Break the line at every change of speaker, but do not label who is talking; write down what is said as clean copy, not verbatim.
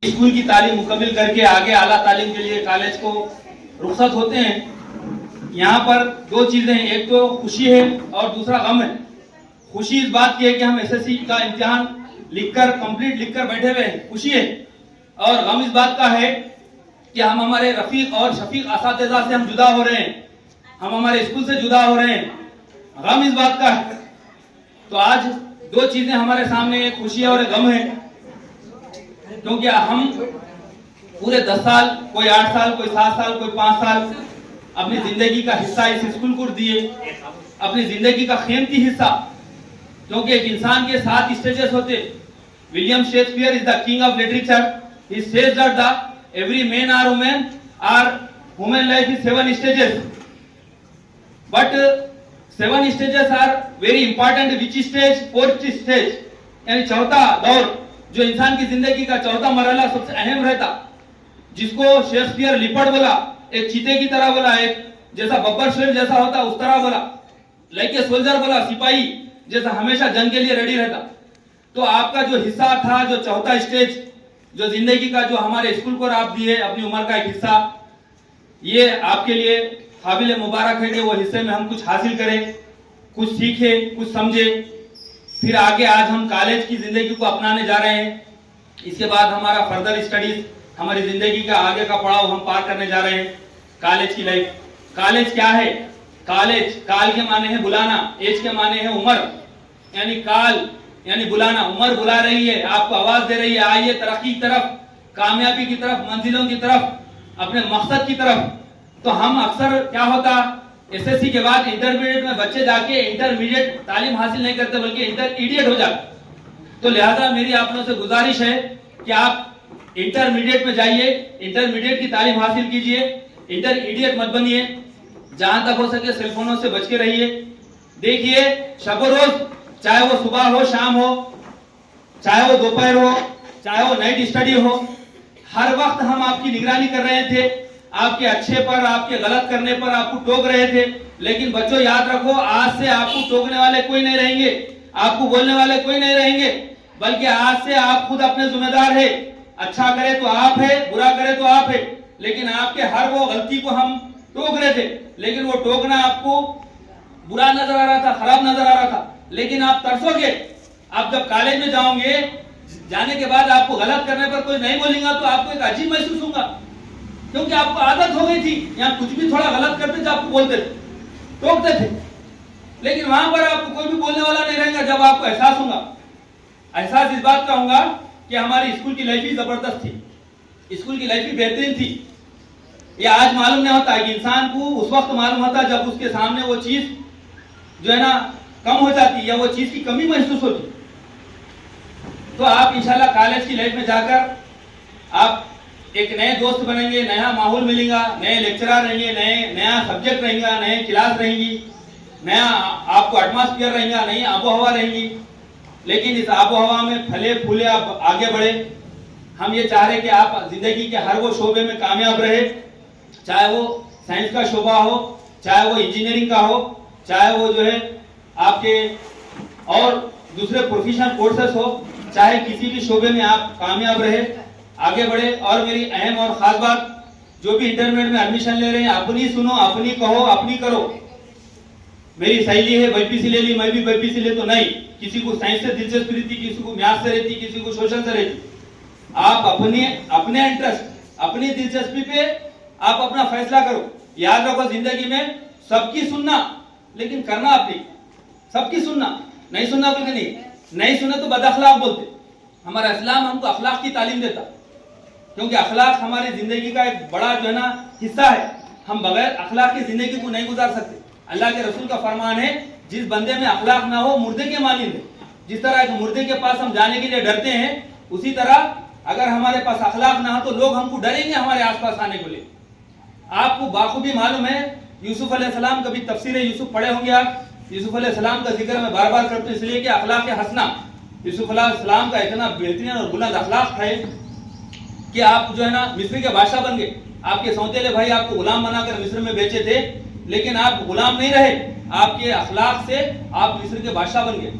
School की तालीम मुकम्मल करके आगे आला तालीम के लिए कॉलेज को रुखसत होते हैं। यहाँ पर दो चीजें हैं, एक तो खुशी है और दूसरा गम है। खुशी इस बात की है कि हम एसएससी का इम्तिहान लिखकर कंप्लीट लिखकर बैठे हुए हैं, खुशी है। और गम इस बात का है कि हम हमारे रफीक और शफीक असातिज़ा से हम जुदा हो रहे हैं, हम हमारे स्कूल से जुदा हो रहे हैं। गम इस बात का है। तो आज दो चीजें हमारे सामने, एक खुशी है और एक गम है, क्योंकि हम पूरे 10 साल, कोई 8 साल, कोई 7 साल, कोई 5 साल अपनी जिंदगी का हिस्सा इस स्कूल को दिए, अपनी जिंदगी का कीमती हिस्सा। क्योंकि एक इंसान के 7 स्टेजेस होते। William Shakespeare is the king of literature, he says that the every man और woman are human life is 7 stages, but 7 stages are very important. Which stage? 4th stage, यानी चौथा दौर, जो इंसान की जिंदगी का चौथा मरहला सबसे अहम रहता, जिसको शेक्सपियर लिपर्ड बोला, एक चीते की तरह बोला, एक जैसा बब्बर शेर जैसा होता उस तरह बोला, लाइक ए सोल्जर बोला, सिपाही जैसा हमेशा जंग के लिए रेडी रहता। तो आपका जो हिस्सा था, जो चौथा स्टेज, जो जिंदगी का, जो हमारे स्कूल को आप दिए अपनी उम्र का एक हिस्सा, ये आपके लिए काबिल मुबारक है कि वो हिस्से में हम कुछ हासिल करें, कुछ सीखे, कुछ समझे। फिर आगे आज हम कॉलेज की जिंदगी को अपनाने जा रहे हैं। इसके बाद हमारा फर्दर स्टडीज, हमारी जिंदगी का आगे का पड़ाव हम पार करने जा रहे हैं, कॉलेज की लाइफ। कॉलेज क्या है? कॉलेज, काल के माने हैं बुलाना, एज के माने हैं उम्र, यानी काल यानी बुलाना, उम्र बुला रही है, आपको आवाज दे रही है, आइए तरक्की की तरफ, कामयाबी की तरफ, मंजिलों की तरफ, अपने मकसद की तरफ। तो हम अक्सर क्या होता, एसएससी के बाद इंटरमीडिएट में बच्चे जाके इंटरमीडिएट तालीम हासिल नहीं करते, बल्कि इंटरमीडिएट हो जाते। तो लिहाजा मेरी आप लोगों से गुजारिश है कि आप इंटरमीडिएट में जाइए, इंटरमीडिएट की तालीम हासिल कीजिए, इंटरमीडिएट मत बनिए। जहां तक हो सके सेलफोनों से बच के रहिए। देखिए, शब रोज, चाहे वो सुबह हो, शाम हो, चाहे वो दोपहर हो, चाहे वो नाइट स्टडी हो, हर वक्त हम आपकी निगरानी कर रहे थे, आपके अच्छे पर, आपके गलत करने पर आपको टोक रहे थे। लेकिन बच्चों याद रखो, आज से आपको टोकने वाले कोई नहीं रहेंगे, आपको बोलने वाले कोई नहीं रहेंगे, बल्कि आज से आप खुद अपने जिम्मेदार है। अच्छा करे तो आप है, बुरा करे तो आप है। लेकिन आपके हर वो गलती को हम टोक रहे थे, लेकिन वो टोकना आपको बुरा नजर आ रहा था, खराब नजर आ रहा था। लेकिन आप तरसोगे, आप जब कॉलेज में जाओगे, जाने के बाद आपको गलत करने पर कोई नहीं बोलेगा तो आपको एक अजीब महसूस होगा, क्योंकि आपको आदत हो गई थी, यहाँ कुछ भी थोड़ा गलत करते थे आपको बोलते थे, टोकते थे। लेकिन वहां पर आपको कोई भी बोलने वाला नहीं रहेगा जब आपको एहसास होगा। एहसास इस बात का होगा कि हमारी स्कूल की लाइफ ही जबरदस्त थी, स्कूल की लाइफ ही बेहतरीन थी। ये आज मालूम नहीं होता है कि इंसान को उस वक्त मालूम होता है जब उसके सामने वो चीज जो है ना कम हो जाती, या वो चीज की कमी महसूस होती। तो आप इंशाल्लाह कॉलेज की लाइफ में जाकर आप एक नए दोस्त बनेंगे, नया माहौल मिलेगा, नए लेक्चरर रहेंगे, नया सब्जेक्ट रहेगा, नए क्लास रहेंगी, नया आपको एटमॉस्फेयर रहेगा, नई आबो हवा रहेंगी। लेकिन इस आबो हवा में फले फूले आप आगे बढ़े। हम ये चाह रहे कि आप जिंदगी के हर वो शोबे में कामयाब रहे, चाहे वो साइंस का शोबा हो, चाहे वो इंजीनियरिंग का हो, चाहे वो जो है आपके और दूसरे प्रोफेशनल कोर्सेस हो, चाहे किसी भी शोबे में आप कामयाब रहे, आगे बढ़े। और मेरी अहम और खास बात, जो भी इंटरमीडिएट में एडमिशन ले रहे हैं, अपनी सुनो, अपनी कहो, अपनी करो। मेरी सहेली है बीपीसी ले ली, मैं भी बीपीसी ले तो नहीं, किसी को साइंस से दिलचस्पी रहती, किसी को मैथ से रहती, किसी को सोशल से रहती। आप अपने इंटरेस्ट, अपनी दिलचस्पी पे आप अपना फैसला करो। याद रखो, जिंदगी में सबकी सुनना, लेकिन करना अपनी, सबकी सुनना, नहीं सुनना बोल के नहीं सुने तो बदअखलाक बोलते। हमारा इस्लाम हमको अखलाक की तालीम देता, क्योंकि अखलाक हमारी जिंदगी का एक बड़ा जो है ना हिस्सा है। हम बगैर अखलाक की जिंदगी को नहीं गुजार सकते। अल्लाह के रसूल का फरमान है, जिस बंदे में अखलाक ना हो मुर्दे के मानिंद है। जिस तरह एक मुर्दे के पास हम जाने के लिए डरते हैं, उसी तरह अगर हमारे पास अखलाक ना हो तो लोग हमको डरेंगे हमारे आसपास आने के लिए। आपको बाखूबी मालूम है, यूसुफ अलैहिस्सलाम, कभी तफसीर यूसुफ पढ़े होंगे आप। यूसुफ अलैहिस्सलाम का जिक्र मैं बार बार करता हूं, इसलिए कि अखलाक हसना, यूसुफ अलैहिस्सलाम का इतना बेहतरीन और बुलंद अखलाक है कि आप जो है ना मिस्र के बादशाह बन गए। आपके सौतेले भाई आपको गुलाम बनाकर मिस्र में बेचे थे, लेकिन आप गुलाम नहीं रहे, आपके अखलाक से आप मिस्र के बादशाह बन गए।